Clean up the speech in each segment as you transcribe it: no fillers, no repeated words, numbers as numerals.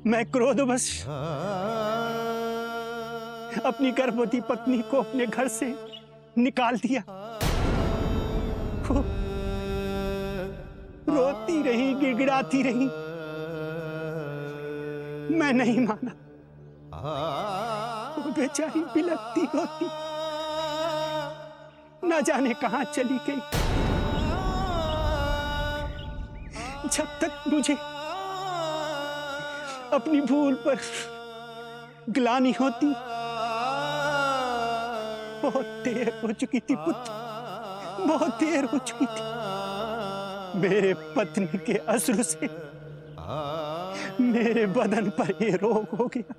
मैं क्रोधवश अपनी गर्भवती पत्नी को अपने घर से निकाल दिया। वो रोती रही, गिड़गिड़ाती रही। मैं नहीं माना। वो बेचारी बिलखती रोती, न जाने कहां चली गई। जब तक मुझे अपनी भूल पर ग्लानि होती, बहुत देर हो चुकी थी पुत्र, बहुत देर हो चुकी थी। मेरे पत्नी के अश्रु से मेरे बदन पर ये रोग हो गया।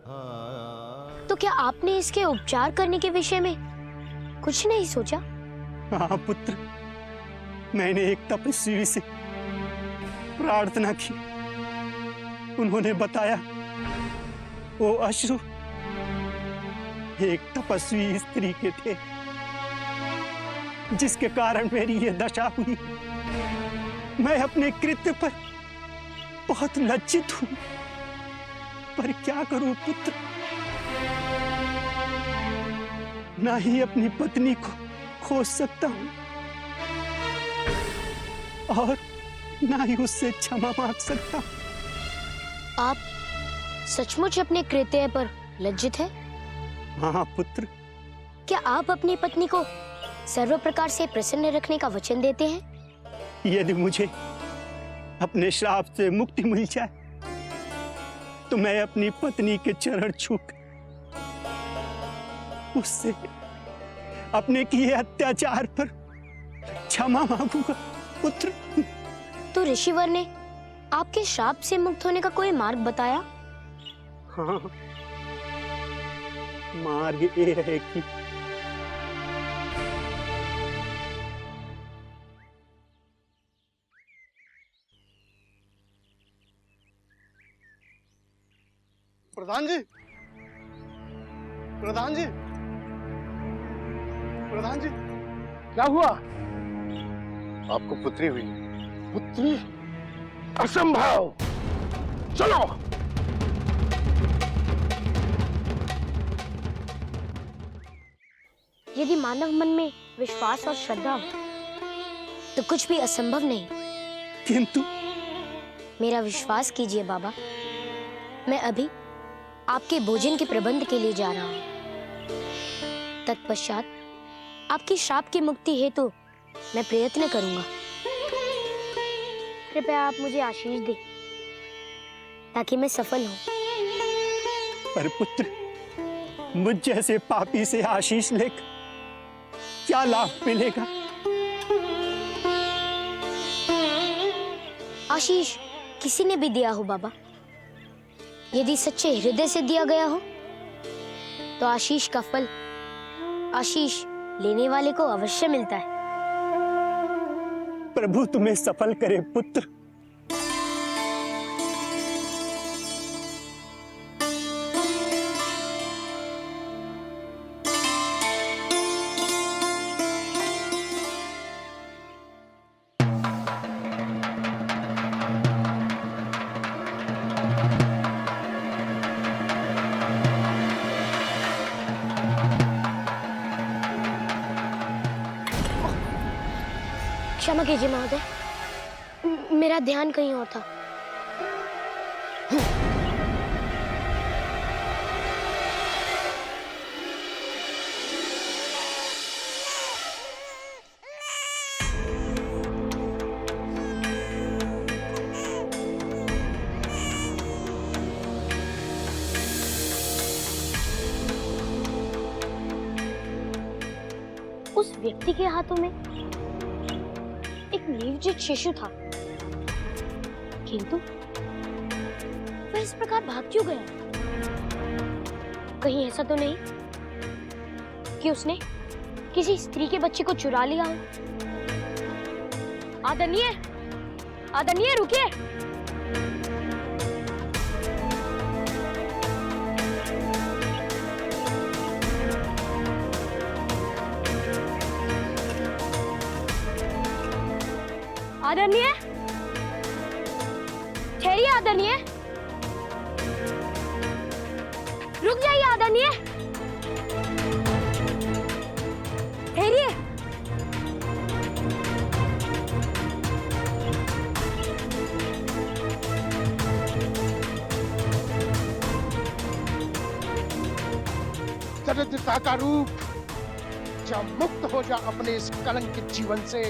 तो क्या आपने इसके उपचार करने के विषय में कुछ नहीं सोचा? हाँ पुत्र, मैंने एक तपस्वी से प्रार्थना की। उन्होंने बताया वो अश्रु एक तपस्वी स्त्री के थे, जिसके कारण मेरी ये दशा हुई। मैं अपने कृत्य पर बहुत लज्जित हूं, पर क्या करूं पुत्र, ना ही अपनी पत्नी को खोज सकता हूं और ना ही उससे क्षमा मांग सकता हूं। आप सचमुच अपने कृत्य पर लज्जित हैं? हाँ पुत्र। क्या आप अपनी पत्नी को सर्व प्रकार से प्रसन्न रखने का वचन देते हैं? यदि मुझे अपने श्राप से मुक्ति मिल जाए तो मैं अपनी पत्नी के चरण छूकर उससे अपने किए अत्याचार पर क्षमा मांगूंगा पुत्र। तो ऋषिवर ने आपके श्राप से मुक्त होने का कोई मार्ग बताया? हाँ, मार्ग ये है कि प्रधान जी, प्रधान जी, प्रधान जी, क्या हुआ? आपको पुत्री हुई। पुत्री? असंभव। चलो। यदि मानव मन में विश्वास और श्रद्धा हो तो कुछ भी असंभव नहीं। किंतु मेरा विश्वास कीजिए बाबा, मैं अभी आपके भोजन के प्रबंध के लिए जा रहा हूँ। तत्पश्चात आपकी श्राप की मुक्ति हेतु मैं प्रयत्न करूंगा। कृपया आप मुझे आशीष दें ताकि मैं सफल हूँ। पर पुत्र, मुझ जैसे पापी से आशीष लेकर क्या लाभ मिलेगा? आशीष किसी ने भी दिया हो बाबा, यदि सच्चे हृदय से दिया गया हो तो आशीष का फल आशीष लेने वाले को अवश्य मिलता है। प्रभु तुम्हें सफल करे पुत्र। क्षमा कीजिए महोदय, मेरा ध्यान कहीं और था। उस व्यक्ति के हाथों में एक निर्जीव शिशु था, किंतु वह इस प्रकार भाग क्यों गया? कहीं ऐसा तो नहीं कि उसने किसी स्त्री के बच्चे को चुरा लिया हो? आदरणीय, आदरणीय रुकिए। आदरणीय, ठहरिए आदरणीय। रुक जाइए आदरणीय, ठहरिए। दरिद्रता का रूप, जा मुक्त हो जा अपने इस कलंकित जीवन से।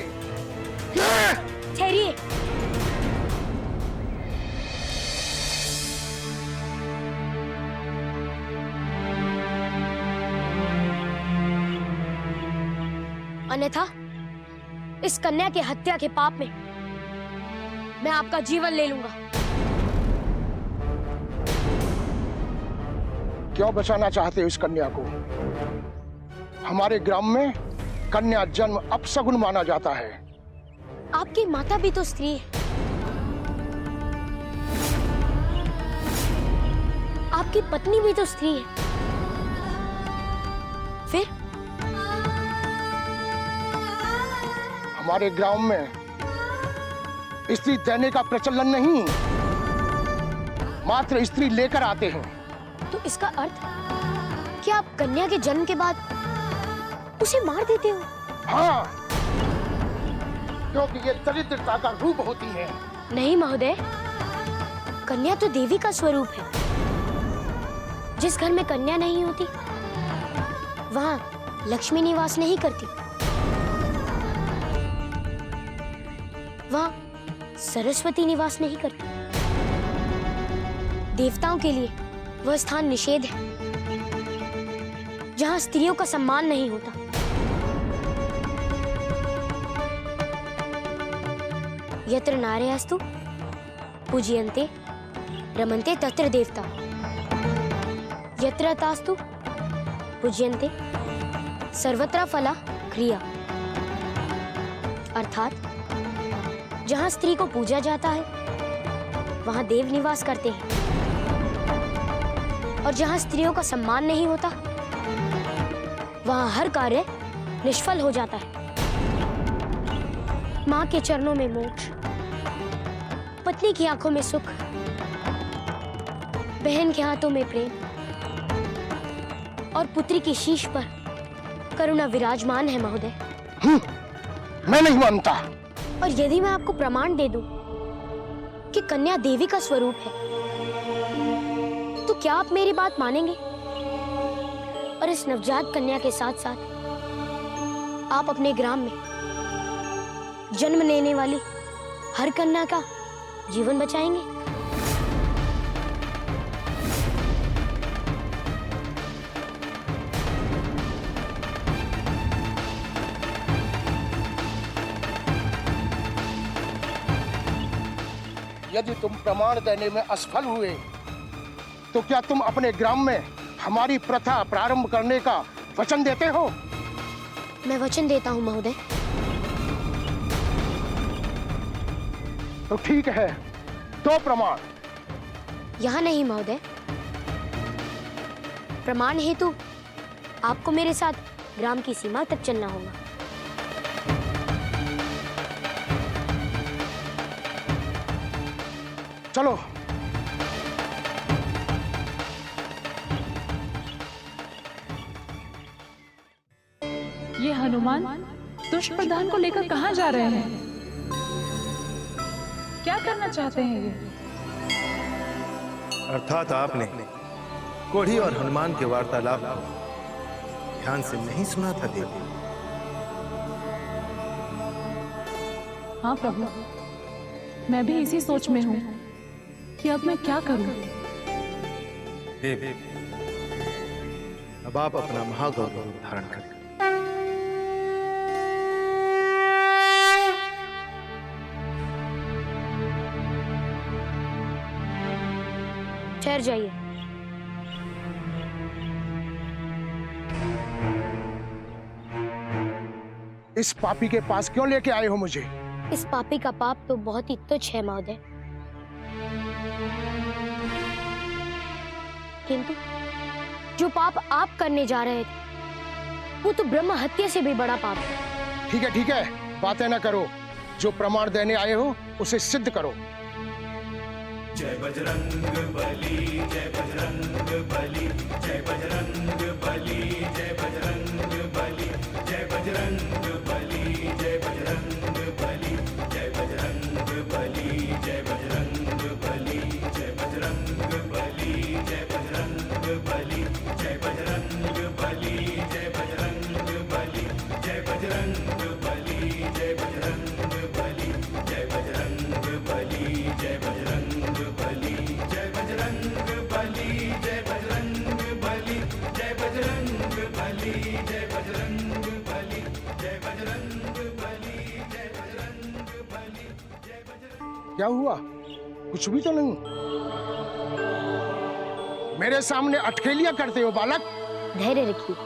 ठहरिए। अन्यथा इस कन्या के हत्या के पाप में मैं आपका जीवन ले लूंगा। क्यों बचाना चाहते हो इस कन्या को? हमारे ग्राम में कन्या जन्म अपशगुन माना जाता है। आपकी माता भी तो स्त्री है, आपकी पत्नी भी तो स्त्री है, फिर हमारे ग्राम में स्त्री देने का प्रचलन नहीं, मात्र स्त्री लेकर आते हैं। तो इसका अर्थ कि आप कन्या के जन्म के बाद उसे मार देते हो? हाँ, क्योंकि ये दरिद्रता का रूप होती है। नहीं महोदय, कन्या तो देवी का स्वरूप है। जिस घर में कन्या नहीं होती वहां लक्ष्मी निवास नहीं करती, वहां सरस्वती निवास नहीं करती। देवताओं के लिए वह स्थान निषेध है जहां स्त्रियों का सम्मान नहीं होता। यत्र नार्यस्तु पूज्यन्ते रमन्ते तत्र देवता, यत्र तास्तु पूज्यन्ते सर्वत्र फला क्रिया। अर्थात जहां स्त्री को पूजा जाता है वहां देव निवास करते हैं, और जहां स्त्रियों का सम्मान नहीं होता वहां हर कार्य निष्फल हो जाता है। मां के चरणों में मोक्ष, पत्नी की आंखों में सुख, बहन के हाथों में प्रेम, और पुत्री की शीश पर करुणा विराजमान है महोदय। मैं नहीं मानता। और यदि मैं आपको प्रमाण दे दूं कि कन्या देवी का स्वरूप है, तो क्या आप मेरी बात मानेंगे? और इस नवजात कन्या के साथ साथ आप अपने ग्राम में जन्म लेने वाली हर कन्या का जीवन बचाएंगे? यदि तुम प्रमाण देने में असफल हुए तो क्या तुम अपने ग्राम में हमारी प्रथा प्रारंभ करने का वचन देते हो? मैं वचन देता हूं महोदय। तो ठीक है, दो प्रमाण। यहां नहीं महोदय, प्रमाण हेतु आपको मेरे साथ ग्राम की सीमा तक चलना होगा। चलो। ये हनुमान दुष्ट प्रधान को लेकर कहां जा रहे हैं? क्या करना चाहते हैं ये? अर्थात आपने कोढ़ी और हनुमान के वार्तालाप को ध्यान से नहीं सुना था देवी। हाँ प्रभु, मैं भी इसी सोच में हूँ कि अब मैं क्या करूं। देवी, अब आप अपना महागौरव रूप धारण करें। ठहर जाइए। इस पापी के पास क्यों लेके आए हो मुझे? इस पापी का पाप तो बहुत ही तुच्छ है महोदय, किंतु जो पाप आप करने जा रहे थे वो तो ब्रह्म हत्या से भी बड़ा पाप है। ठीक है, बातें ना करो। जो प्रमाण देने आए हो उसे सिद्ध करो। क्या हुआ? कुछ भी तो नहीं। मेरे सामने अटखेलियां करते हो बालक। धैर्य रखिए।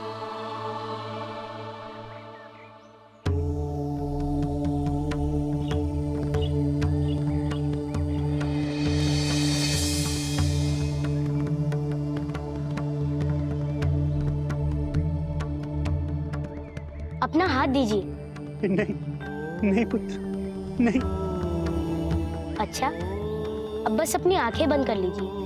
अपना हाथ दीजिए। नहीं नहीं पुत्र, नहीं। अच्छा, अब बस अपनी आंखें बंद कर लीजिए।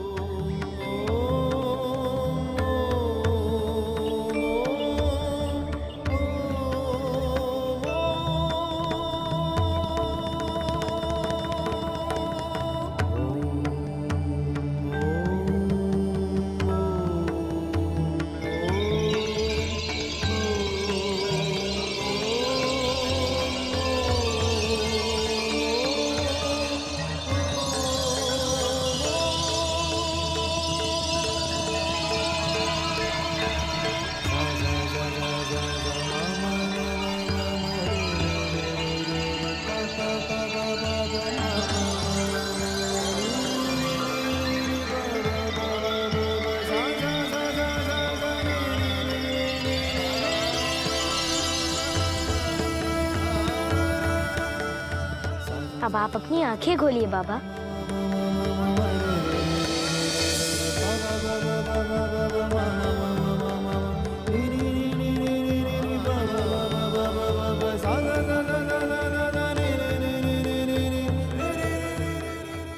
अब आप अपनी आंखें खोलिए बाबा।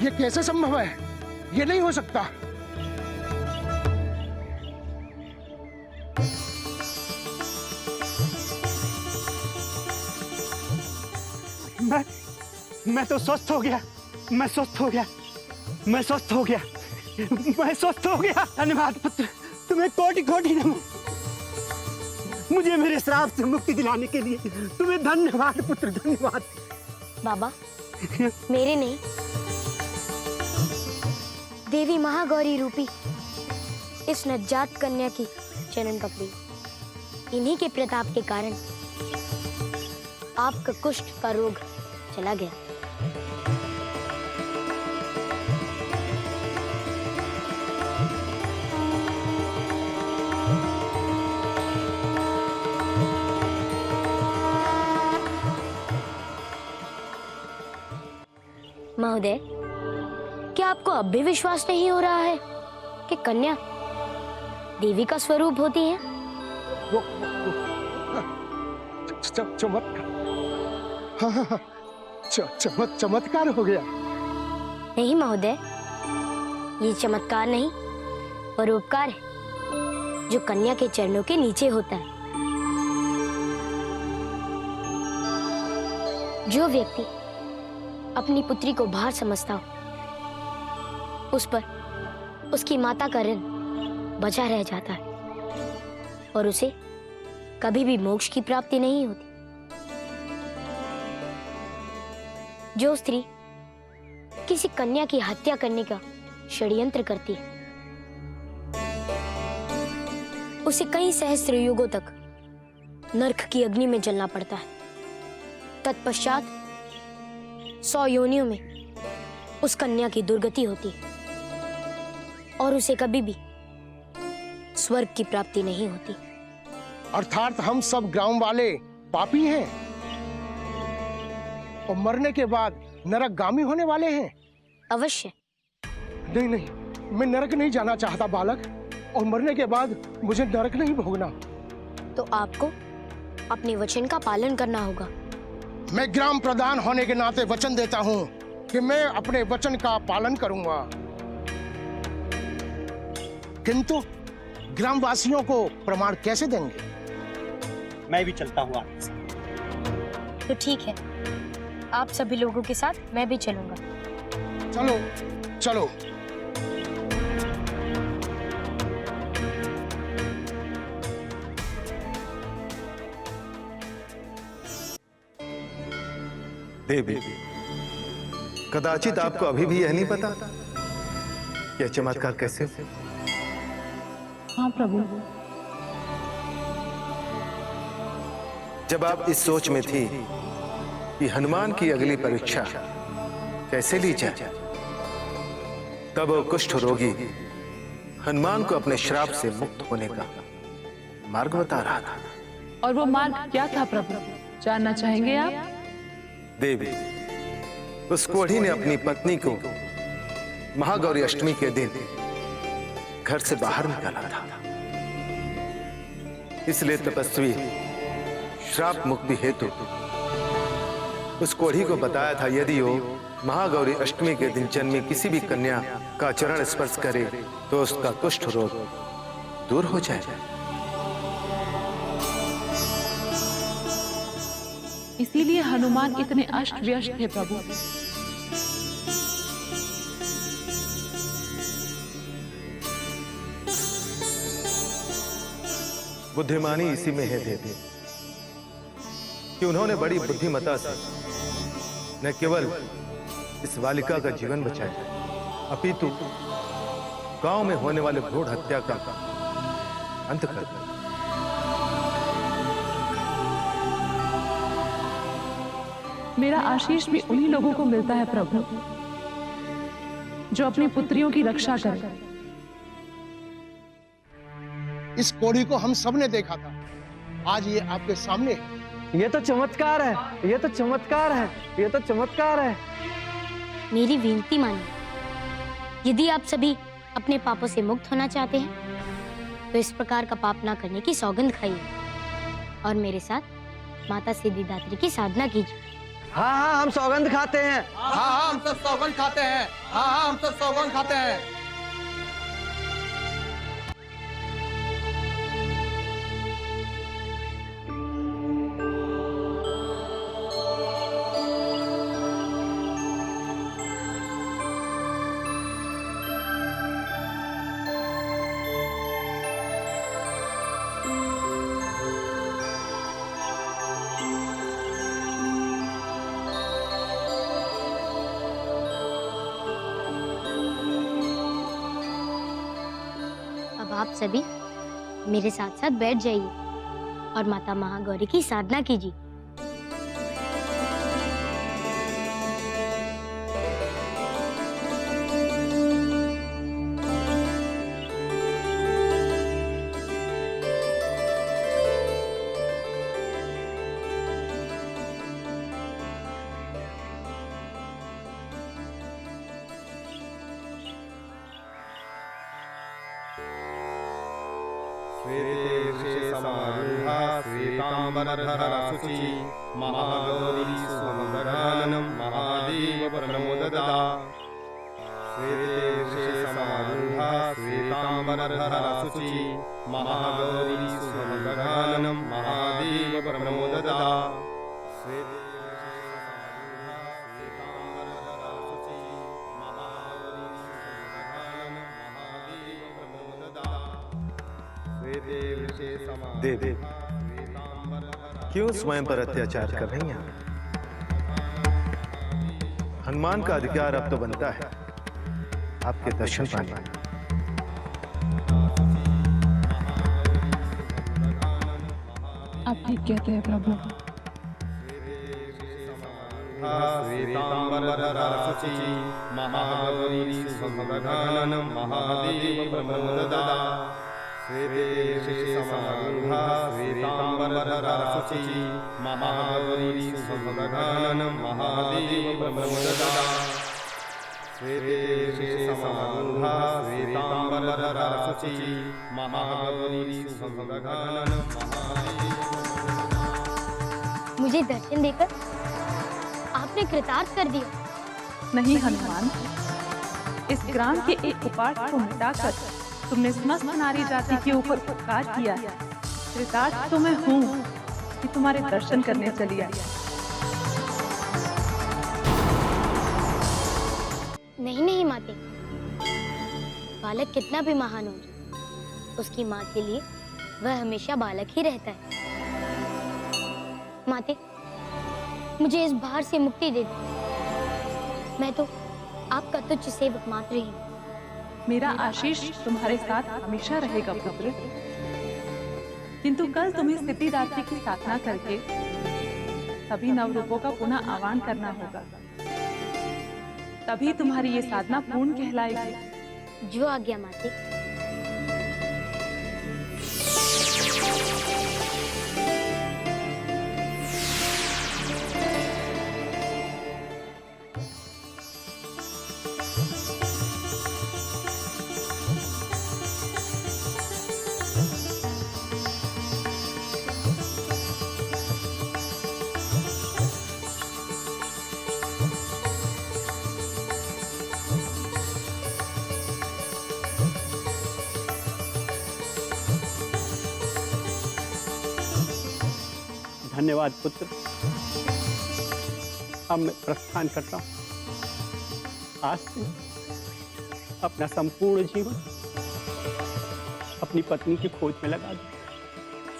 ये कैसे संभव है? ये नहीं हो सकता। मैं तो स्वस्थ हो गया। मैं स्वस्थ हो गया। मैं स्वस्थ हो गया। मैं स्वस्थ हो गया। धन्यवाद पुत्र, तुम्हें कोटि कोटि नमन। मुझे मेरे श्राप से मुक्ति दिलाने के लिए तुम्हें धन्यवाद पुत्र, धन्यवाद। बाबा, मेरे नहीं, देवी महागौरी रूपी इस नवजात कन्या की चरण पकड़ी। इन्हीं के प्रताप के कारण आपका कुष्ठ का रोग चला गया। महोदय, क्या आपको अब भी विश्वास नहीं हो रहा है कि कन्या देवी का स्वरूप होती है? वो चमत्कार। हाँ, चमत्कार हो गया। नहीं महोदय, ये चमत्कार नहीं, परोपकार है जो कन्या के चरणों के नीचे होता है। जो व्यक्ति अपनी पुत्री को भार समझता हो, उस पर उसकी माता का ऋण बचा रह जाता है और उसे कभी भी मोक्ष की प्राप्ति नहीं होती। जो स्त्री किसी कन्या की हत्या करने का षड्यंत्र करती है, उसे कई सहस्त्र युगों तक नरक की अग्नि में जलना पड़ता है। तत्पश्चात 100 योनियों में उस कन्या की दुर्गति होती है और उसे कभी भी स्वर्ग की प्राप्ति नहीं होती। अर्थात हम सब ग्राम वाले पापी हैं और मरने के बाद नरकगामी होने वाले हैं। अवश्य। नहीं नहीं, मैं नरक नहीं जाना चाहता बालक, और मरने के बाद मुझे नरक नहीं भोगना। तो आपको अपने वचन का पालन करना होगा। मैं ग्राम प्रधान होने के नाते वचन देता हूँ कि मैं अपने वचन का पालन करूंगा। किंतु ग्रामवासियों को प्रमाण कैसे देंगे? मैं भी चलता हूँ आपके साथ। तो ठीक है, आप सभी लोगों के साथ मैं भी चलूंगा। चलो चलो। देवी, कदाचित आपको अभी भी यह नहीं पता कि यह चमत्कार कैसे हो? हाँ प्रभु। जब आप इस सोच में थी कि हनुमान की अगली परीक्षा कैसे ली जाए, तब वो कुष्ठ रोगी हनुमान को अपने श्राप से मुक्त होने का मार्ग बता रहा था। और वो मार्ग क्या था प्रभु, जानना चाहेंगे आप? देवी, उस कोढ़ी ने अपनी पत्नी को महागौरी अष्टमी के दिन घर से बाहर निकाला था। इसलिए तपस्वी श्राप मुक्ति हेतु उस कोढ़ी को बताया था, यदि वो महागौरी अष्टमी के दिन जन्मी किसी भी कन्या का चरण स्पर्श करे तो उसका कुष्ठ रोग दूर हो जाएगा। इसीलिए हनुमान इतने अष्ट व्यस्त थे प्रभु। बुद्धिमानी इसी में है देवी कि उन्होंने बड़ी बुद्धिमता से न केवल इस बालिका का जीवन बचाया, अपितु गांव में होने वाले भ्रूण हत्या का अंत कर दिया। मेरा आशीष भी उन्हीं लोगों को मिलता है प्रभु जो अपनी पुत्रियों की रक्षा करें। इस कोढ़ी को हम सबने देखा था, आज ये आपके सामने है। ये तो चमत्कार है, ये तो चमत्कार है, ये तो चमत्कार है। मेरी विनती मानिए, यदि आप सभी अपने पापों से मुक्त होना चाहते हैं तो इस प्रकार का पाप ना करने की सौगंध खाइए और मेरे साथ माता सिद्धिदात्री की साधना कीजिए। हाँ हाँ, हम सौगंध खाते हैं। हाँ हाँ, हम सब सौगंध खाते हैं। हाँ हाँ, हम सब सौगंध खाते हैं। आप सभी मेरे साथ साथ बैठ जाइए और माता महागौरी की साधना कीजिए। समारूढ़ा श्वेतांबरधरा शुचि महागौरी सुमंगलाननं महादेव प्रणमोददा। श्वेते समारूढ़ा श्वेतांबरधरा शुचि महागौरी सुमंगलाननं महादेव प्रणमोददा। देवी, क्यों स्वयं पर अत्याचार कर रही हैं? हनुमान का अधिकार अब तो बनता है आपके दर्शन पाने का। आप ठीक कहते हैं प्रभु। श्वेतांबरधरा शुचि महागौरी सुमंगलाननं महादेव प्रणमोददा। श्वेते समारूढ़ा श्वेतांबरधरा शुचि महागौरी सुमंगलाननं महादेव प्रणमोददा। श्वेते समारूढ़ा श्वेतांबरधरा शुचि महागौरी सुमंगलाननं महादेव। मुझे दर्शन देकर आपने कृतार्थ कर दिया। नहीं हनुमान, इस ग्राम के एक उपाट को मिटाकर तुमने समस्त नारी जाति के ऊपर उपकार किया है। कृतार्थ तो मैं हूँ कि तुम्हारे दर्शन करने चली आई। नहीं नहीं माते, बालक कितना भी महान हो जाए, उसकी माँ के लिए वह हमेशा बालक ही रहता है। माते, मुझे इस भार से मुक्ति दे दो। मैं तो आपका तुच्छ सेवक मात्र ही हूँ। मेरा आशीष तुम्हारे साथ हमेशा रहेगा पुत्र, किंतु कल तुम्हें सिद्धिदात्री की साधना करके सभी नवरूपों का पुनः आह्वान करना होगा, तभी तुम्हारी ये साधना पूर्ण कहलाएगी। जो आज्ञा माते। धन्यवाद पुत्र। अब मैं प्रस्थान करता हूँ। आज से अपना संपूर्ण जीवन अपनी पत्नी की खोज में लगा दूं।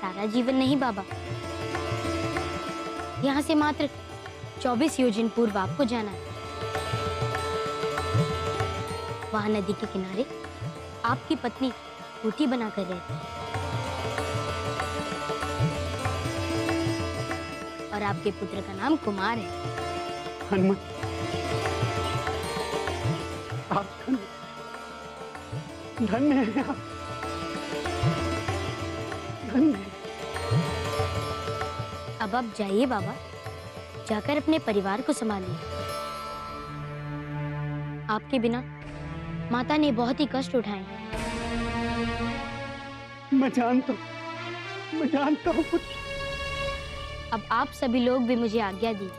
सारा जीवन नहीं बाबा, यहाँ से मात्र 24 योजन पूर्व आपको जाना है। वहां नदी के किनारे आपकी पत्नी रोटी बनाकर रहती है और आपके पुत्र का नाम कुमार है। हनुमान, आप धन्य हैं, आप धन्य हैं। अब आप जाइए बाबा, जाकर अपने परिवार को संभालिए। आपके बिना माता ने बहुत ही कष्ट उठाए। मैं जानता हूँ पुत्र। अब आप सभी लोग भी मुझे आज्ञा दी।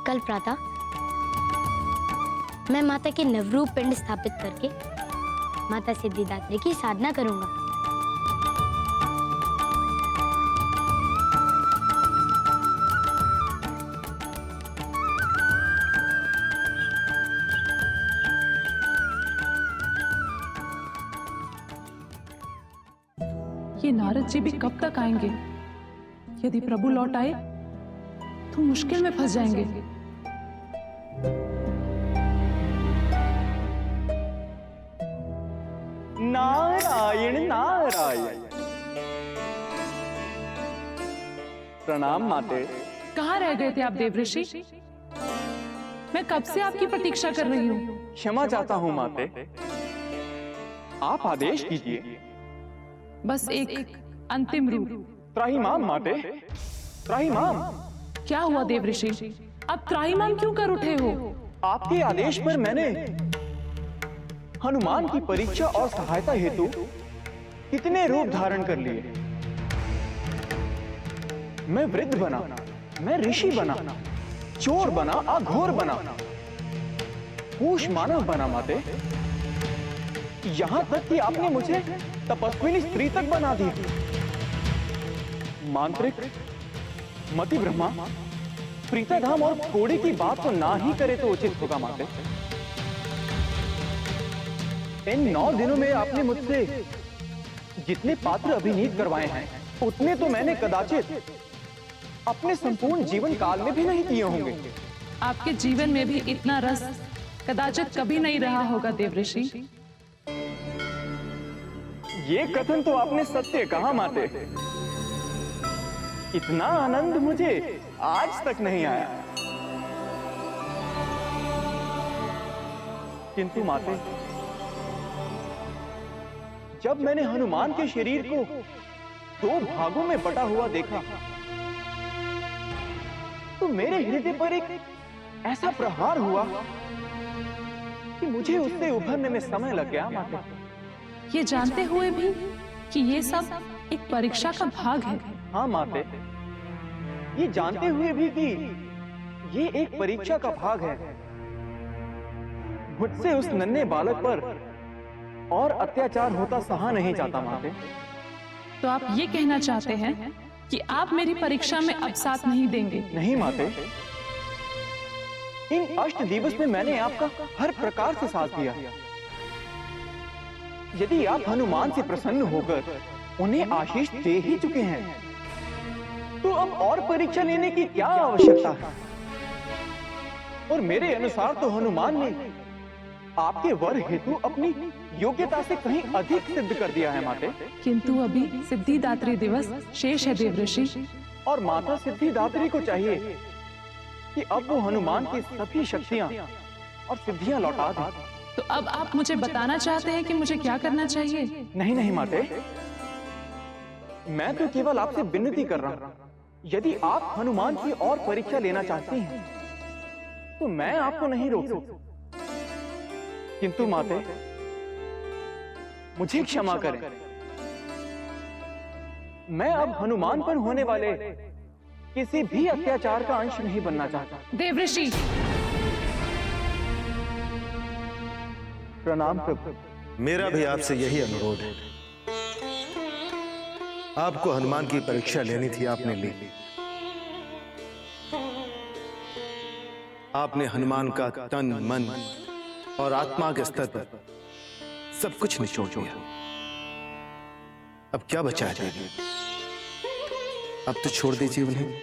कल प्रातः मैं माता के नवरूप पिंड स्थापित करके माता सिद्धिदात्री की साधना करूंगा। ये नारद जी भी कब तक आएंगे? यदि प्रभु लौट आए तो मुश्किल में फंस जाएंगे। नारायण नारायण। प्रणाम माते। कहाँ रह गए थे आप देवऋषि? मैं कब से आपकी प्रतीक्षा कर रही हूँ। क्षमा चाहता हूँ माते, आप आदेश कीजिए। बस एक अंतिम रूप। त्राहिमाम माते, त्राहिमाम। क्या हुआ देवऋषि? अब त्राहिमाम क्यों कर उठे हो? आपके आदेश पर मैंने हनुमान की परीक्षा और सहायता हेतु कितने रूप धारण कर लिए। मैं वृद्ध बना, मैं ऋषि बना, चोर बना, अघोर बना, पूष मानव बना माते। यहां तक कि आपने मुझे तपस्विनी स्त्री तक बना दी। मांत्रिक, मति ब्रह्मा, प्रीताधाम और कोड़ी की बात तो ना ही करे तो उचित होगा माते। इन 9 दिनों में आपने मुझसे जितने पात्र अभिनीत करवाए हैं, उतने तो मैंने कदाचित अपने संपूर्ण जीवन काल में भी नहीं किए होंगे। आपके जीवन में भी इतना रस कदाचित कभी नहीं रहा होगा देवऋषि। ये कथन तो आपने सत्य कहा माते। इतना आनंद मुझे आज तक नहीं आया। किंतु माते, जब मैंने हनुमान के शरीर को दो भागों में बटा हुआ देखा तो मेरे हृदय पर एक ऐसा प्रहार हुआ कि मुझे उससे उभरने में समय लग गया माते। ये जानते हुए भी कि ये सब एक परीक्षा का भाग है। हाँ माते, ये जानते हुए भी कि ये एक परीक्षा का भाग है, मुझसे उस नन्हे बालक पर और अत्याचार होता सहा नहीं जाता माते। तो आप ये कहना चाहते हैं कि आप मेरी परीक्षा में अब साथ नहीं देंगे? नहीं माते, इन अष्ट दिवस में मैंने आपका हर प्रकार से साथ दिया। यदि आप हनुमान से प्रसन्न होकर उन्हें आशीष दे ही चुके हैं, तो अब और परीक्षा लेने की क्या आवश्यकता है? और मेरे अनुसार तो हनुमान ने आपके वर हेतु अपनी योग्यता से कहीं अधिक सिद्ध कर दिया है माते। किंतु अभी सिद्धिदात्री दिवस शेष है देवऋषि। और माता सिद्धिदात्री को चाहिए कि अब वो हनुमान की सभी शक्तियां और सिद्धियां लौटा दें। तो अब आप मुझे बताना चाहते हैं कि मुझे क्या करना चाहिए? नहीं नहीं माते, मैं तो केवल आपसे विनती कर रहा हूं। यदि आप हनुमान की और परीक्षा लेना चाहती हैं, तो मैं आपको नहीं रोक सकता। किंतु माते, मुझे क्षमा करें, मैं अब हनुमान पर होने वाले किसी भी अत्याचार का अंश नहीं बनना चाहता। देवऋषि, प्रणाम प्रभु। मेरा भी आपसे यही अनुरोध है। आपको हनुमान की परीक्षा लेनी थी, आपने ली। आपने हनुमान का तन, मन और आत्मा के स्तर पर सब कुछ निचोड़ दिया। अब क्या बचा है? अब तो छोड़ दीजिए उन्हें।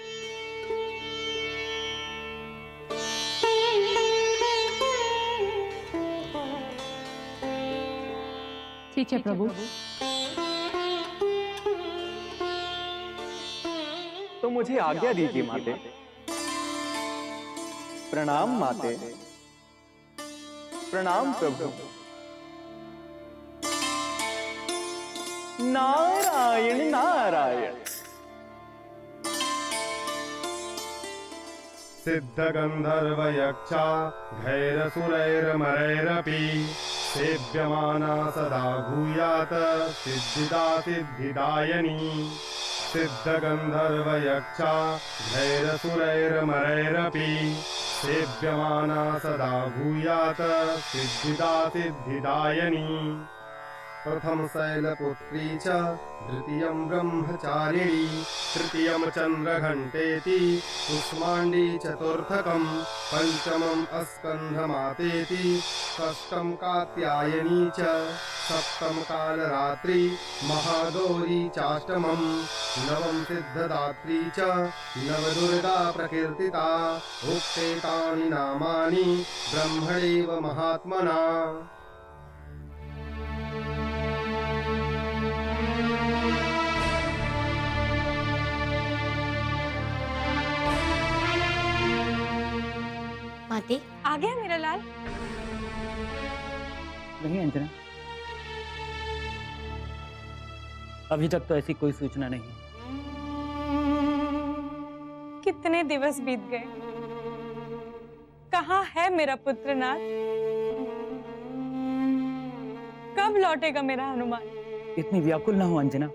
ठीक है प्रभु। तो मुझे आज्ञा दीजिए माते। प्रणाम माते। प्रणाम प्रभु। नारायण नारायण। सिद्धगन्धर्वयक्षा घैरसुरैरमरैरपि सेव्यमाना सदा भूयात् सिद्धिदा सिद्धिदायिनी। सिद्धगन्धर्वयक्षा घैरसुरैरमरैरपि सेव्यमाना सदा भूयात् सिद्धिदा सिद्धिदायिनी। प्रथम शैलपुत्री च द्वितीयं ब्रह्मचारिणी तृतीयं चन्द्रघण्टेति कुष्माण्डी चतुर्थकं पंचमं स्कन्धमातेति षष्ठं कात्यायनी च सप्तम कालरात्रि महागौरी चाष्टमं नवम सिद्धदात्री च नवदुर्गा प्रकीर्तिता। उक्तेतानि नामानि ब्रह्मणैव महात्मना। माते, आ गया मेरा लाल? नहीं अंजना, अभी तक तो ऐसी कोई सूचना नहीं। कितने दिवस बीत गए, कहाँ है मेरा पुत्र नाथ? कब लौटेगा मेरा हनुमान? इतनी व्याकुल ना हो अंजना,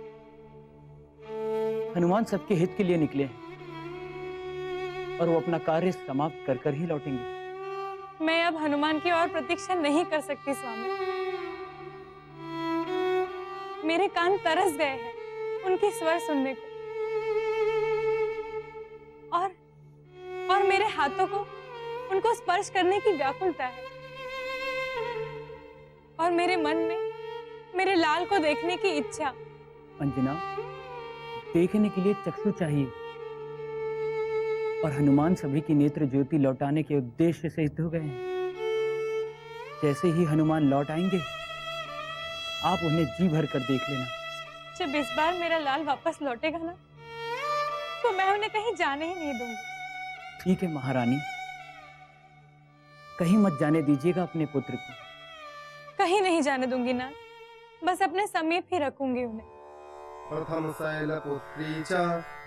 हनुमान सबके हित के लिए निकले हैं और वो अपना कार्य समाप्त कर कर ही लौटेंगे। मैं अब हनुमान की और प्रतीक्षा नहीं कर सकती स्वामी। मेरे कान तरस गए हैं उनके स्वर सुनने को, और मेरे हाथों को उनको स्पर्श करने की व्याकुलता है, और मेरे मन में मेरे लाल को देखने की इच्छा। अंजना, देखने के लिए चक्षु चाहिए, और हनुमान सभी की नेत्र ज्योति लौटाने के उद्देश्य से सिद्ध हो गए हैं। जैसे ही हनुमान लौट आएंगे, आप उन्हें जी भर कर देख लेना। जब इस बार मेरा लाल वापस लौटेगा ना, तो मैं उन्हें कहीं जाने ही नहीं दूंगी। ठीक है महारानी, कहीं मत जाने दीजिएगा अपने पुत्र को। कहीं नहीं जाने दूंगी ना, बस अपने समीप ही रखूंगी उन्हें। प्रथम शैलपुत्री च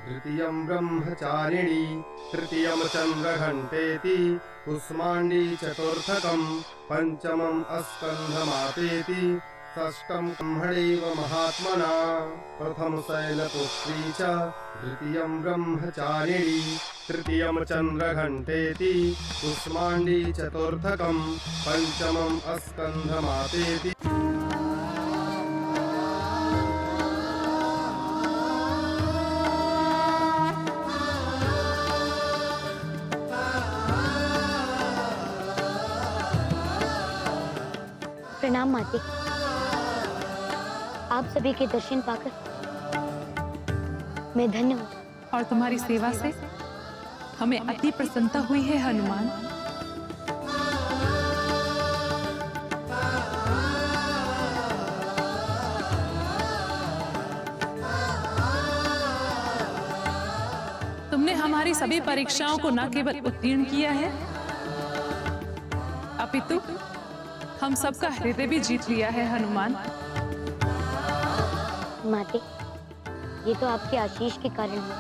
द्वितीयं ब्रह्मचारिणी तृतीयं चन्द्रघण्टेति कुष्माण्डी चतुर्थकं पंचमं स्कन्धमातेति षष्ठं ब्रह्मणैव महात्मना प्रथम शैलपुत्री च द्वितीयं ब्रह्मचारिणी तृतीयं चन्द्रघण्टेति कुष्माण्डी चतुर्थकं पंचमं स्कन्धमातेति प्रणाम माते। आप सभी के दर्शन पाकर मैं धन्य हूँ। और तुम्हारी सेवा से हमें अति प्रसन्नता हुई है हनुमान। तुमने हमारी सभी परीक्षाओं को न केवल उत्तीर्ण किया है, अपितु हम सबका हृदय भी जीत लिया है हनुमान। माते, ये तो आपके आशीष के कारण हुआ।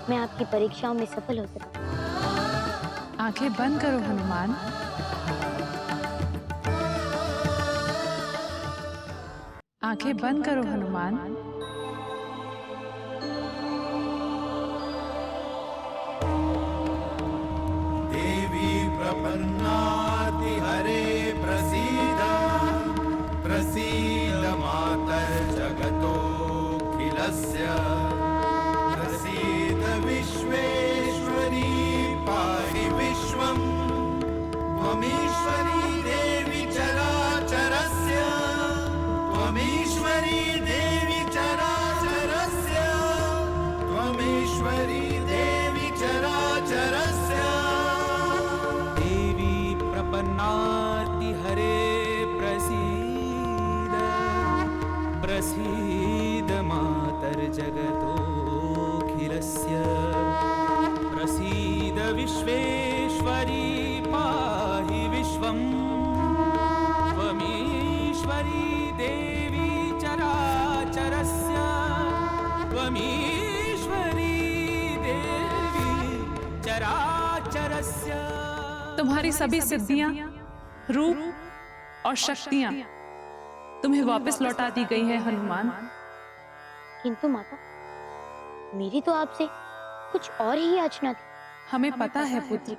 मैं आपकी परीक्षाओं में सफल हो सका। आंखें बंद करो हनुमान। आंखें बंद करो हनुमान। देवी प्रपन्नाति हरे प्रसीद प्रसीद मातर जगतोऽखिलस्य प्रसीद विश्वेश्वरी पाहि विश्वं त्वमीश्वरी देवी चराचरस्य त्वमीश्वरी देवी चराचरस्य त्वमीश्वरी देवी चराचरस्य देवी प्रपन्नाति हरे प्रसीद प्रसीद मातर जगतोऽखिलस्य प्रसीद विश्वेश्वरी पाहि विश्वं त्वमीश्वरी देवी चराचरस्य त्वमीश्वरी देवी चराचरस्य। तुम्हारी सभी सिद्धियां, रूप और शक्तियां तुम्हें वापस लौटा दी गई है हनुमान। किंतु माता, मेरी तो आपसे कुछ और ही याचना थी। हमें पता है पुत्र।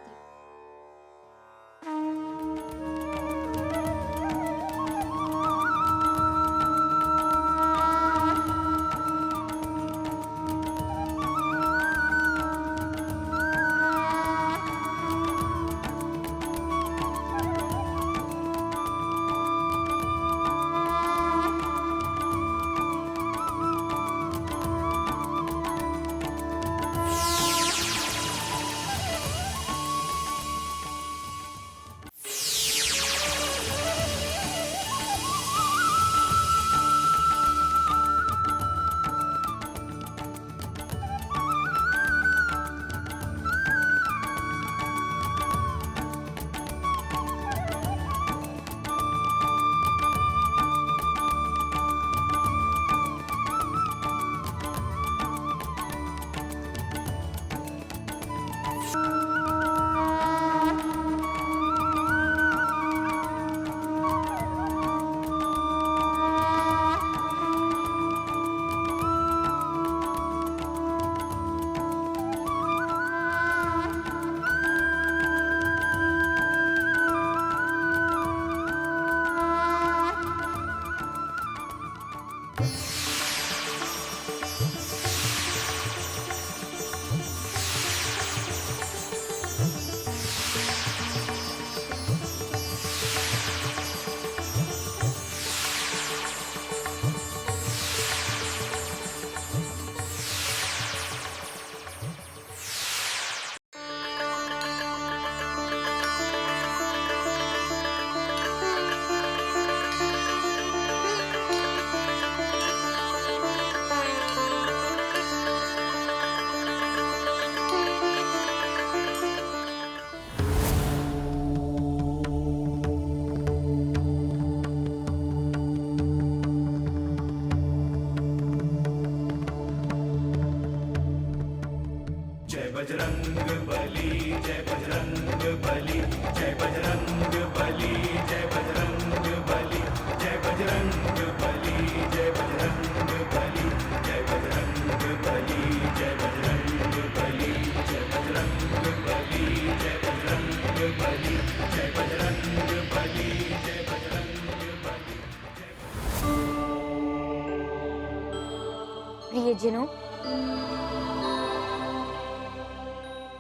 प्रियजनों,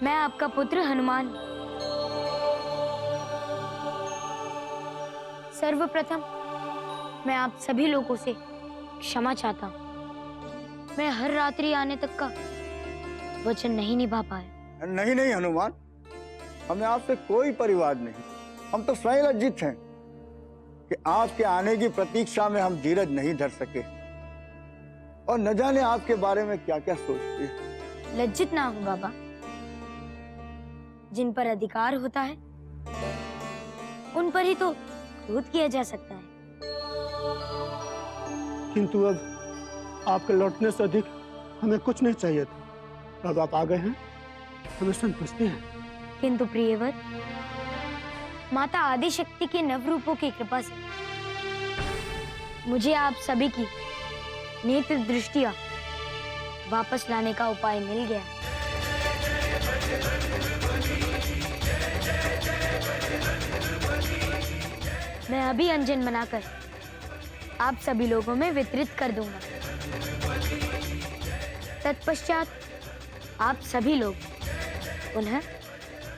मैं आपका पुत्र हनुमान। सर्वप्रथम मैं आप सभी लोगों से क्षमा चाहता हूँ। मैं हर रात्रि आने तक का वचन नहीं निभा पाया। नहीं नहीं हनुमान, हमें आपसे कोई परिवाद नहीं। हम तो स्वयं लज्जित हैं कि आपके आने की प्रतीक्षा में हम धीरज नहीं धर सके और न जाने आपके बारे में क्या क्या सोचते हैं। लज्जित ना हो बाबा, जिन पर अधिकार होता है उन पर ही तो क्रोध किया जा सकता है। किंतु अब आपके लौटने से अधिक हमें कुछ नहीं चाहिए था। अब आप आ गए हैं, हमें संतुष्टि है। किंतु प्रियवर, माता आदिशक्ति के नव रूपों की कृपा से मुझे आप सभी की नेत्र दृष्टियां वापस लाने का उपाय मिल गया। मैं अभी अंजन बनाकर आप सभी लोगों में वितरित कर दूंगा। तत्पश्चात आप सभी लोग पुनः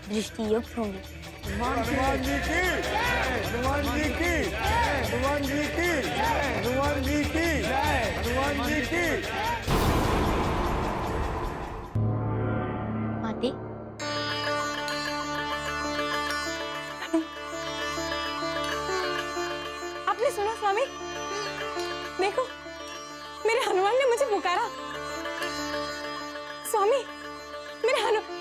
दृष्टि युक्त होंगे। हनुमान जी की, हनुमान जी की, हनुमान जी की, हनुमान जी की, हनुमान जी की। माते, आपने सुना स्वामी? देखो, मेरे हनुमान ने मुझे पुकारा। स्वामी, मेरे हनुमान,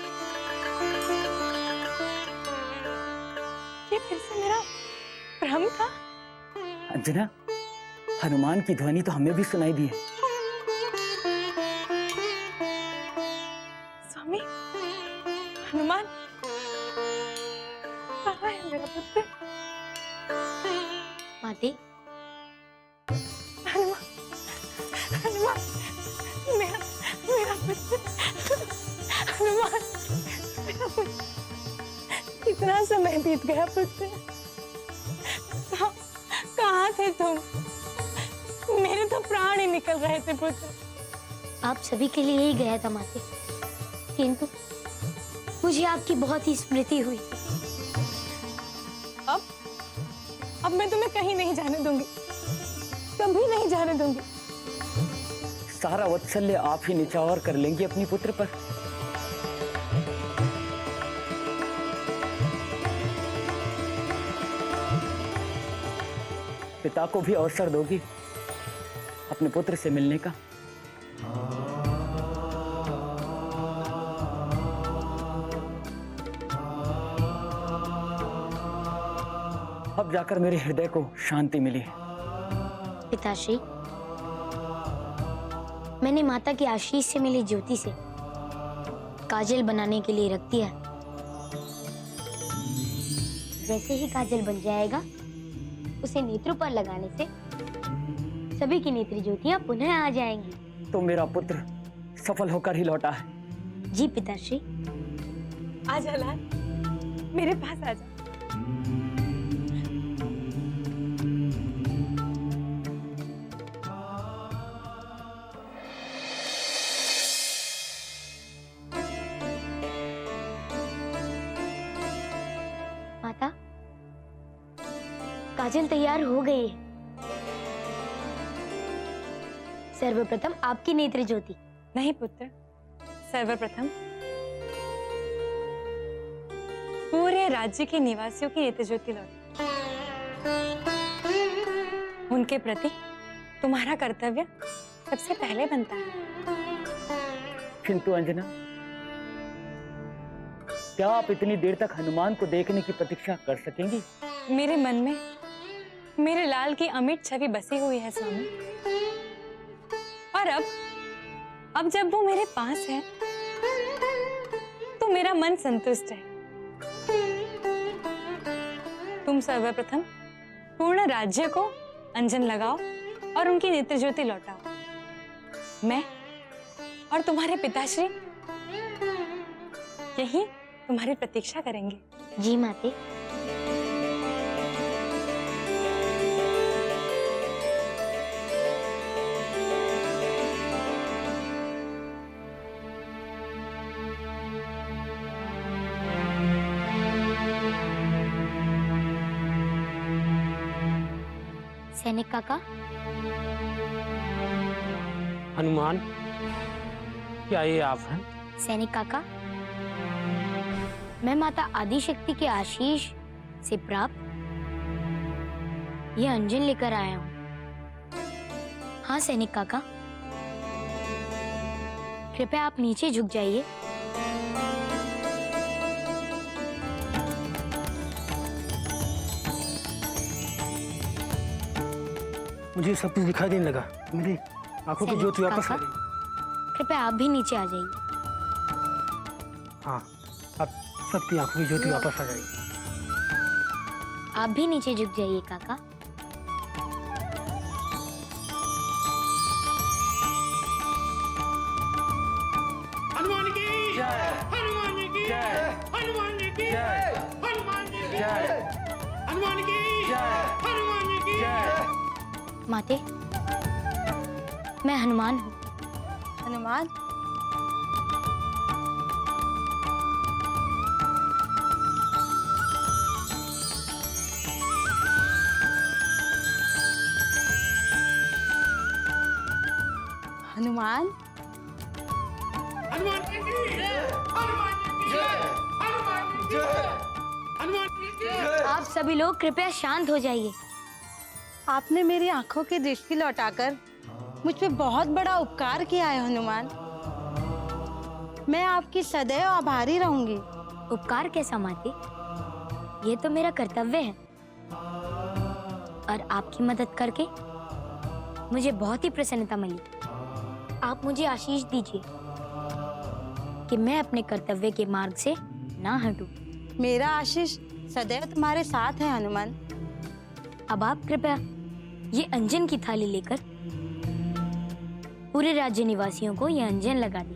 ये फिर से मेरा भ्रम था? अंजना, हनुमान की ध्वनि तो हमें भी सुनाई दी है। स्वामी, हनुमान कहाँ है मेरा पुत्र? माते, हनुमान, हनुमान, मेरा मेरा पुत्र, हनुमान, मेरा पुत्र। कितना समय बीत गया पुत्र, कहाँ थे तुम? मेरे तो प्राण ही निकल रहे थे पुत्र। आप सभी के लिए ही गया था माते, किंतु मुझे आपकी बहुत ही स्मृति हुई। अब मैं तुम्हें कहीं नहीं जाने दूंगी, कभी नहीं जाने दूंगी। सारा वात्सल्य आप ही निछावर कर लेंगी अपनी पुत्र पर। पिता को भी अवसर दोगी अपने पुत्र से मिलने का। अब जाकर मेरे हृदय को शांति मिली है। पिताश्री, मैंने माता के आशीष से मिली ज्योति से काजल बनाने के लिए रख दिया। जैसे ही काजल बन जाएगा, उसे नेत्रों पर लगाने से सभी की नेत्र ज्योतियां पुनः आ जाएंगी। तो मेरा पुत्र सफल होकर ही लौटा है। जी पिताश्री। आजा लाल, मेरे पास आजा। माता, काजल तैयार हो गई है। सर्वप्रथम आपकी नेत्र ज्योति। नहीं पुत्र, सर्वप्रथम पूरे राज्य के निवासियों की नेत्र ज्योति लौट। उनके प्रति तुम्हारा कर्तव्य सबसे पहले बनता है। किंतु अंजना, क्या आप इतनी देर तक हनुमान को देखने की प्रतीक्षा कर सकेंगी? मेरे मन में मेरे लाल की अमिट छवि बसी हुई है स्वामी। और अब जब वो मेरे पास है, मेरा मन संतुष्ट है। तुम सर्वप्रथम पूर्ण राज्य को अंजन लगाओ और उनकी नेत्र ज्योति लौटाओ। मैं और तुम्हारे पिताश्री यही तुम्हारी प्रतीक्षा करेंगे। जी माते। सैनिक काका। हनुमान, क्या ये आप हैं? सैनिक काका, मैं माता आदिशक्ति के आशीष से प्राप्त ये अंजन लेकर आया हूँ। हाँ सैनिक काका, कृपया आप नीचे झुक जाइए। मुझे सब कुछ दिखाई देने लगा, मेरी आंखों की ज्योति वापस आ गई। कृपया आप भी नीचे आ जाइए। हाँ, अब सबकी आंखों की ज्योति वापस आ जाएगी। आप भी नीचे झुक जाइए काका। हनुमान की जय, हनुमान की जय, हनुमान की जय, हनुमान की जय, हनुमान की जय, हनुमान की जय। माते, मैं हनुमान हूँ। हनुमान, हनुमान, हनुमान की जय, हनुमान की जय, हनुमान की जय, हनुमान की जय। आप सभी लोग कृपया शांत हो जाइए। आपने मेरी आंखों की दृष्टि लौटाकर मुझ पे बहुत बड़ा उपकार किया है हनुमान। मैं आपकी सदैव आभारी रहूंगी। उपकार कैसा माते? ये तो मेरा कर्तव्य है और आपकी मदद करके मुझे बहुत ही प्रसन्नता मिली। आप मुझे आशीष दीजिए कि मैं अपने कर्तव्य के मार्ग से ना हटूं। मेरा आशीष सदैव तुम्हारे साथ है हनुमान। अब आप कृपया ये अंजन की थाली लेकर पूरे राज्य निवासियों को ये अंजन लगा दें।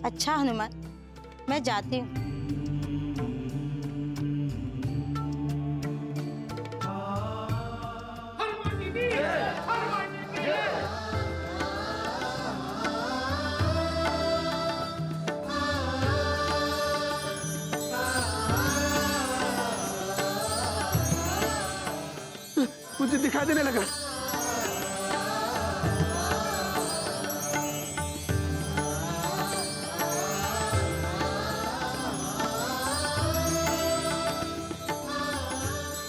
अच्छा हनुमान, मैं जाती हूँ। मुझे दिखाई देने लगा।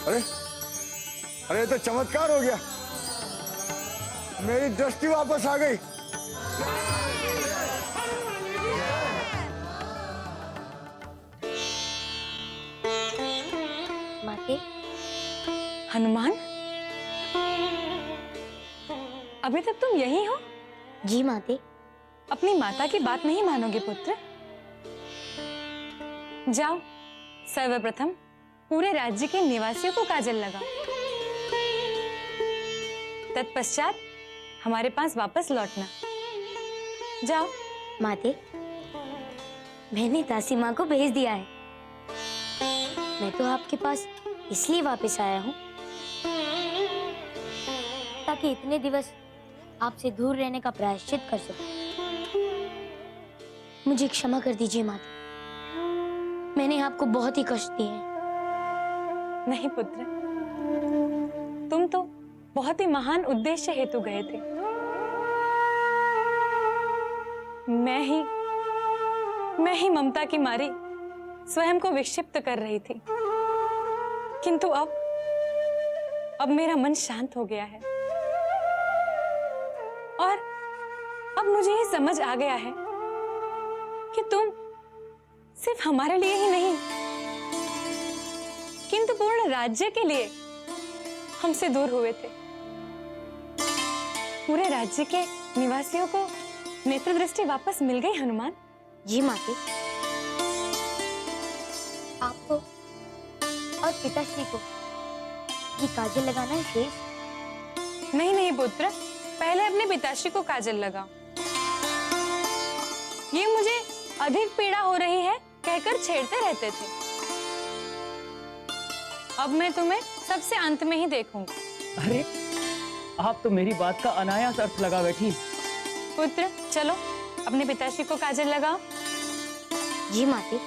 अरे अरे, तो चमत्कार हो गया, मेरी दृष्टि वापस आ गई। माते। हनुमान, अभी तक तुम यही हो? जी माते। अपनी माता की बात नहीं मानोगे पुत्र? जाओ, सर्वप्रथम पूरे राज्य के निवासियों को काजल लगाओ। तत्पश्चात हमारे पास वापस लौटना। जाओ। माते, मैंने दासी माँ को भेज दिया है। मैं तो आपके पास इसलिए वापस आया हूँ ताकि इतने दिवस आपसे दूर रहने का प्रायश्चित कर सकूं। मुझे क्षमा कर दीजिए माता, मैंने आपको बहुत ही कष्ट दिए हैं। नहीं पुत्र, तुम तो बहुत ही महान उद्देश्य हेतु गए थे। मैं ही ममता की मारी स्वयं को विक्षिप्त कर रही थी, किंतु अब मेरा मन शांत हो गया है और अब मुझे ये समझ आ गया है कि तुम सिर्फ हमारे लिए ही नहीं किंतु पूर्ण राज्य के लिए हमसे दूर हुए थे। पूरे राज्य के निवासियों को नेत्र दृष्टि वापस मिल गई हनुमान। जी माते। आपको और पिताश्री को ये काजल लगाना है शेष। नहीं नहीं पुत्र, पहले अपने पिताश्री को काजल लगाओ। ये मुझे अधिक पीड़ा हो रही है कहकर छेड़ते रहते थे। अब मैं तुम्हें सबसे अंत में ही देखूंगी। अरे आप तो मेरी बात का अनायास अर्थ लगा बैठी। पुत्र चलो अपने पिताश्री को काजल लगाओ। जी माते।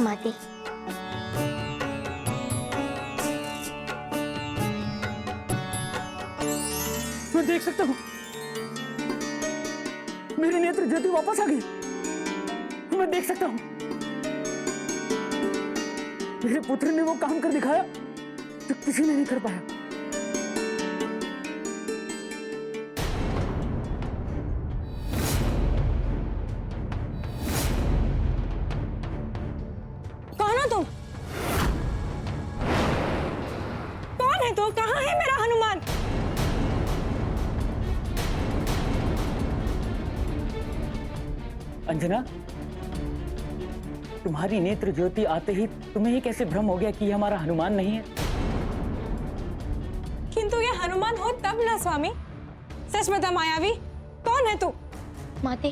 माते, मैं देख सकता हूँ मेरी नेत्र ज्योति वापस आ गई। मैं देख सकता हूँ मेरे पुत्र ने वो काम कर दिखाया जो किसी ने नहीं कर पाया। कौन हो तुम? कौन है तू? कहाँ है मेरा हनुमान? अंजना, तुम्हारी नेत्र ज्योति आते ही तुम्हें ये कैसे भ्रम हो गया कि ये हमारा हनुमान नहीं है? किंतु ये हनुमान हो तब ना स्वामी। सच बता मायावी, कौन है तू? माते,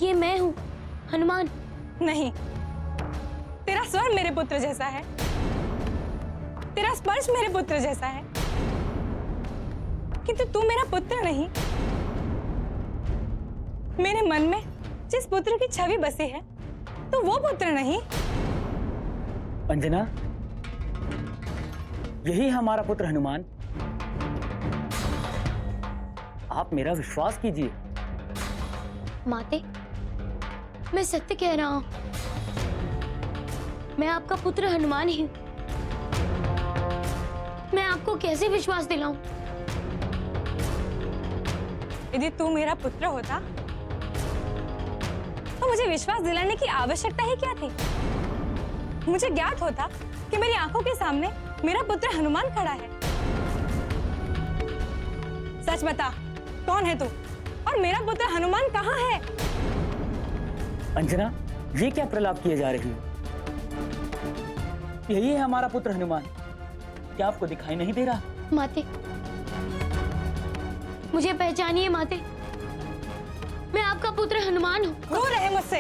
ये मैं हूँ हनुमान। नहीं, तेरा स्वर मेरे पुत्र जैसा है, तेरा स्पर्श मेरे पुत्र जैसा है, किंतु तू मेरा पुत्र नहीं। मेरे मन में जिस पुत्र की छवि बसी है तो वो पुत्र नहीं। अंजना, यही हमारा पुत्र हनुमान। आप मेरा विश्वास कीजिए। माते, मैं सत्य कह रहा हूँ। मैं आपका पुत्र हनुमान ही हूँ। मैं आपको कैसे विश्वास दिलाऊं? यदि तू मेरा पुत्र होता तो मुझे विश्वास दिलाने की आवश्यकता ही क्या थी? मुझे ज्ञात होता कि मेरी आंखों के सामने मेरा पुत्र हनुमान खड़ा है। सच बता, कौन है तू और मेरा पुत्र हनुमान कहाँ है? अंजना, ये क्या प्रलाप किए जा रही हो? यही है हमारा पुत्र हनुमान। क्या आपको दिखाई नहीं दे रहा? माते, मुझे पहचानिए माते। मैं आपका पुत्र हनुमान हूँ। दूर रहे मुझसे,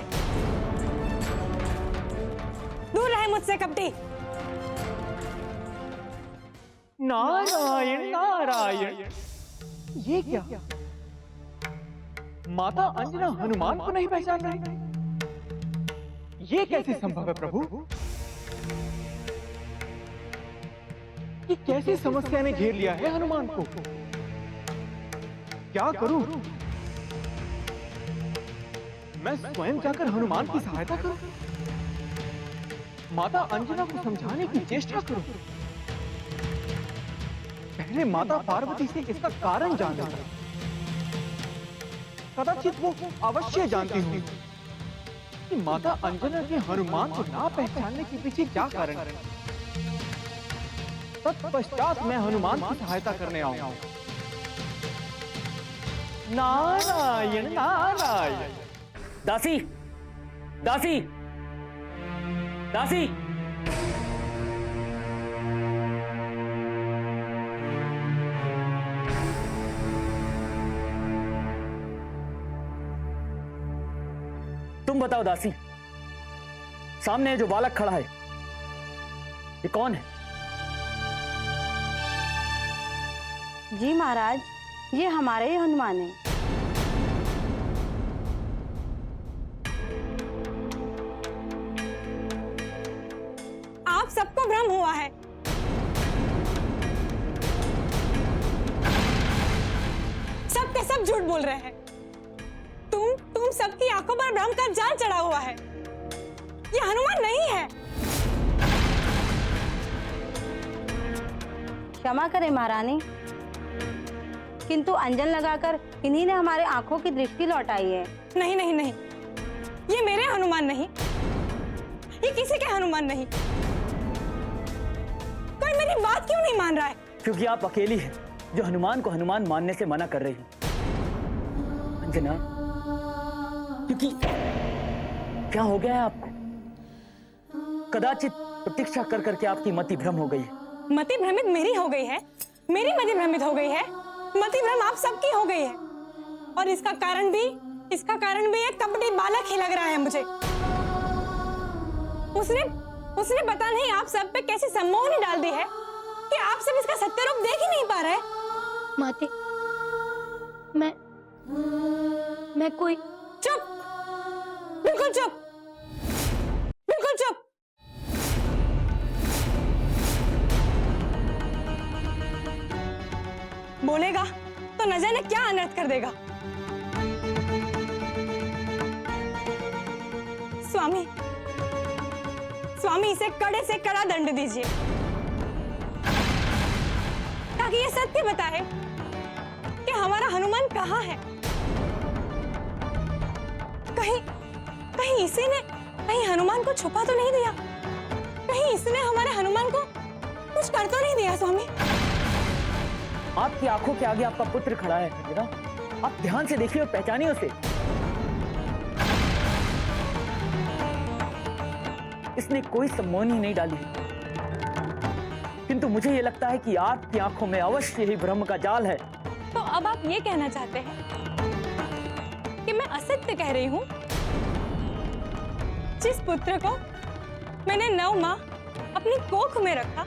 दूर रहे मुझसे कपटी। नारायण नारायण, ये क्या? माता अंजना हनुमान को नहीं पहचान रही? ये कैसे संभव है प्रभु? ये कैसी समस्या ने घेर लिया है हनुमान को? क्या करूं? मैं स्वयं जाकर हनुमान की सहायता करूं? माता अंजना को समझाने की चेष्टा करूं? पहले माता पार्वती से इसका कारण जानना। कदाचित वो अवश्य जानती होंगी कि माता अंजना के हनुमान को ना पहचानने के पीछे क्या कारण है। तत्पश्चात मैं हनुमान की सहायता करने आऊंगा। नारायण नारायण। दासी, दासी, दासी। तुम बताओ दासी, सामने जो बालक खड़ा है ये कौन है? जी महाराज, ये हमारे ही हनुमान है। आप सबको भ्रम हुआ है। सब के सब झूठ बोल रहे हैं। तुम सबकी आंखों पर भ्रम का जाल चढ़ा हुआ है। ये हनुमान नहीं है। क्षमा करें महारानी, किंतु अंजन लगाकर इन्हीं ने हमारे आंखों की दृष्टि लौटाई है। नहीं नहीं नहीं, ये मेरे हनुमान नहीं, ये किसी के हनुमान नहीं। कोई मेरी बात क्यों नहीं मान रहा है? क्योंकि आप अकेली हैं जो हनुमान को हनुमान मानने से मना कर रही हैं। अंजना, क्योंकि क्या हो गया है आपको? कदाचित प्रतीक्षा कर करके आपकी मति भ्रम हो गई है। मति भ्रमित मेरी हो गई है, मेरी मति भ्रमित हो गई है, मति भ्रम आप सबकी हो गई है। और इसका कारण भी एक कपटी बालक ही लग रहा है मुझे। उसने पता नहीं आप सब पे कैसी सम्मोहनी डाल दी है कि आप सब इसका सत्य रूप देख ही नहीं पा रहे। माते, मैं कोई... चुप, बिल्कुल चुप, बिल्कुल चुप। बोलेगा तो न जाने क्या अनर्थ कर देगा। स्वामी इसे कड़े से कड़ा दंड दीजिए ताकि ये सत्य बताए कि हमारा हनुमान कहाँ है। कहीं इसी ने हनुमान को छुपा तो नहीं दिया? कहीं इसने हमारे हनुमान को कुछ कर तो नहीं दिया? स्वामी, आपकी आंखों के आगे आपका पुत्र खड़ा है अंजना, आप ध्यान से देखिए और पहचानिए उसे। इसने कोई सम्मोहनी नहीं डाली, किंतु मुझे यह लगता है कि आपकी आंखों में अवश्य ही भ्रम का जाल है। तो अब आप ये कहना चाहते हैं कि मैं असत्य कह रही हूं? जिस पुत्र को मैंने 9 माह अपनी कोख में रखा,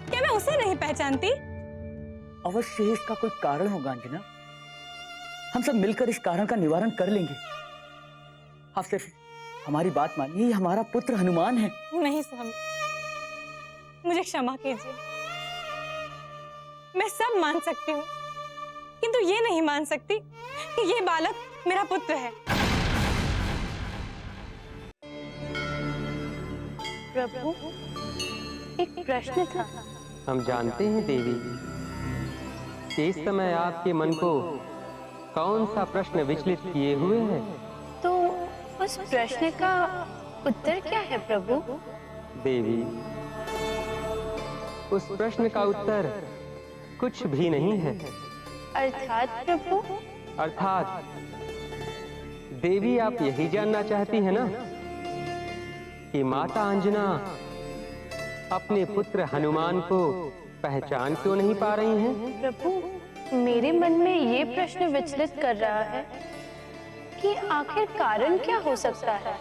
क्या मैं उसे नहीं पहचानती? अवश्य ही इसका कोई कारण होगा अंजना, हम सब मिलकर इस कारण का निवारण कर लेंगे। आप सिर्फ हमारी बात मानिए, ये हमारा पुत्र हनुमान है। नहीं स्वामी, मुझे क्षमा कीजिए। मैं सब मान सकती हूँ, किंतु ये नहीं मान सकती कि ये बालक मेरा पुत्र है। प्रभु, एक प्रश्न था। हम जानते हैं देवी कि इस समय आपके मन को कौन सा प्रश्न विचलित किए हुए है। तो उस प्रश्न का उत्तर क्या है प्रभु? देवी, उस प्रश्न का उत्तर कुछ भी नहीं है। अर्थात प्रभु? अर्थात देवी, आप यही जानना चाहती हैं ना कि माता अंजना अपने पुत्र हनुमान को पहचान क्यों नहीं पा रही हैं? प्रभु, मेरे मन में ये प्रश्न विचलित कर रहा है कि आखिर कारण क्या हो सकता है।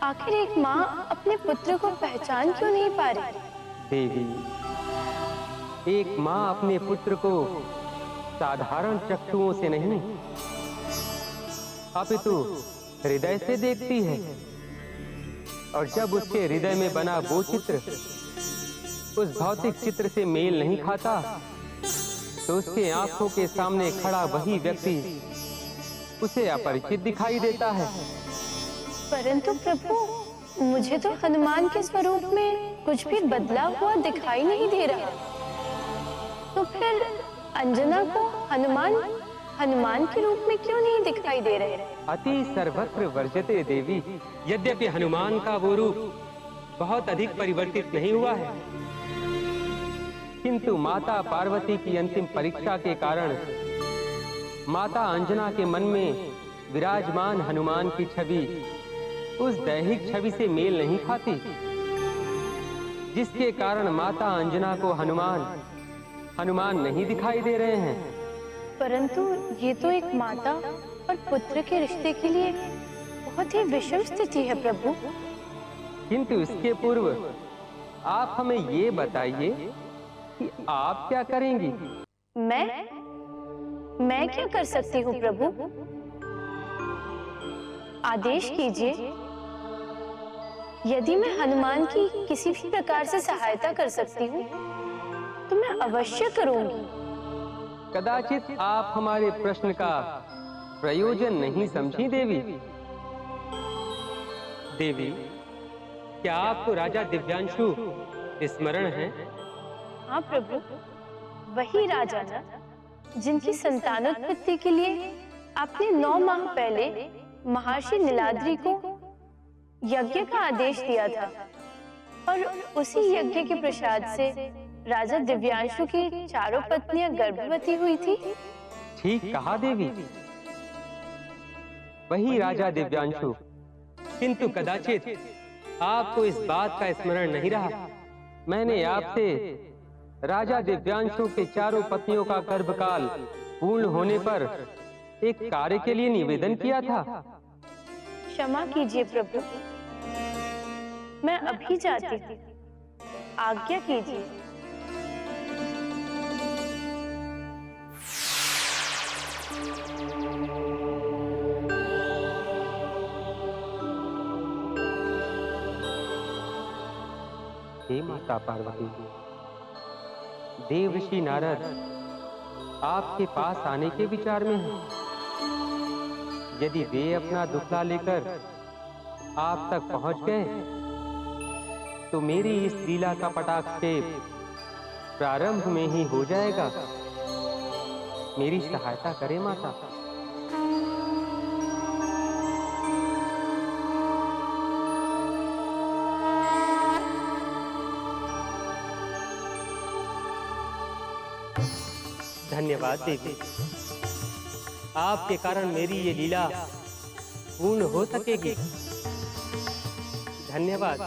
आखिर एक माँ अपने पुत्र को पहचान क्यों नहीं पा रही? देवी, एक माँ अपने पुत्र को साधारण चक्षुओं से नहीं अपितु हृदय से देखती है, और जब उसके हृदय में बना वो चित्र उस भौतिक चित्र से मेल नहीं खाता तो उसके आंखों के सामने खड़ा वही व्यक्ति उसे अपरिचित दिखाई देता है। परंतु प्रभु, मुझे तो हनुमान के स्वरूप में कुछ भी बदला हुआ दिखाई नहीं दे रहा। तो फिर अंजना को हनुमान के रूप में क्यों नहीं दिखाई दे रहे? अति सर्वत्र वर्जते देवी। यद्यपि हनुमान का वो रूप बहुत अधिक परिवर्तित नहीं हुआ है, किंतु माता पार्वती की अंतिम परीक्षा के कारण माता अंजना के मन में विराजमान हनुमान की छवि उस दैहिक छवि से मेल नहीं खाती, जिसके कारण माता अंजना को हनुमान नहीं दिखाई दे रहे हैं। परंतु ये तो एक माता और पुत्र के रिश्ते के लिए बहुत ही विषम स्थिति है प्रभु। किंतु इसके पूर्व आप हमें ये बताइए कि आप क्या करेंगी? मैं क्या कर सकती हूँ प्रभु? आदेश कीजिए। यदि मैं हनुमान की किसी भी प्रकार से सहायता कर सकती हूँ तो मैं अवश्य करूंगी। कदाचित आप हमारे प्रश्न का प्रयोजन नहीं समझी देवी। देवी, क्या आपको राजा दिव्यांशु स्मरण है? हाँ प्रभु, वही राजा ना जिनकी संतानोत्पत्ति के लिए आपने 9 माह पहले महर्षि नीलाद्रि को यज्ञ का आदेश दिया था और उसी यज्ञ के प्रसाद से राजा दिव्यांशु की चारों पत्नियां गर्भवती हुई थी। ठीक कहा देवी, वही राजा दिव्यांशु, किंतु कदाचित आपको इस बात का स्मरण नहीं रहा। मैंने आपसे राजा दिव्यांशु के चारों पत्नियों का गर्भकाल पूर्ण होने पर एक कार्य के लिए निवेदन किया था। क्षमा कीजिए प्रभु, मैं अभी जाती हूँ, आज्ञा कीजिए। हे माता पार्वती, देव ऋषि नारद आपके पास आने के विचार में हैं। यदि वे अपना दुखला लेकर आप तक पहुंच गए तो मेरी इस लीला का पटाक्षेप प्रारंभ में ही हो जाएगा। मेरी सहायता करें माता। धन्यवाद देवी, आपके कारण मेरी ये लीला पूर्ण हो सकेगी। धन्यवाद।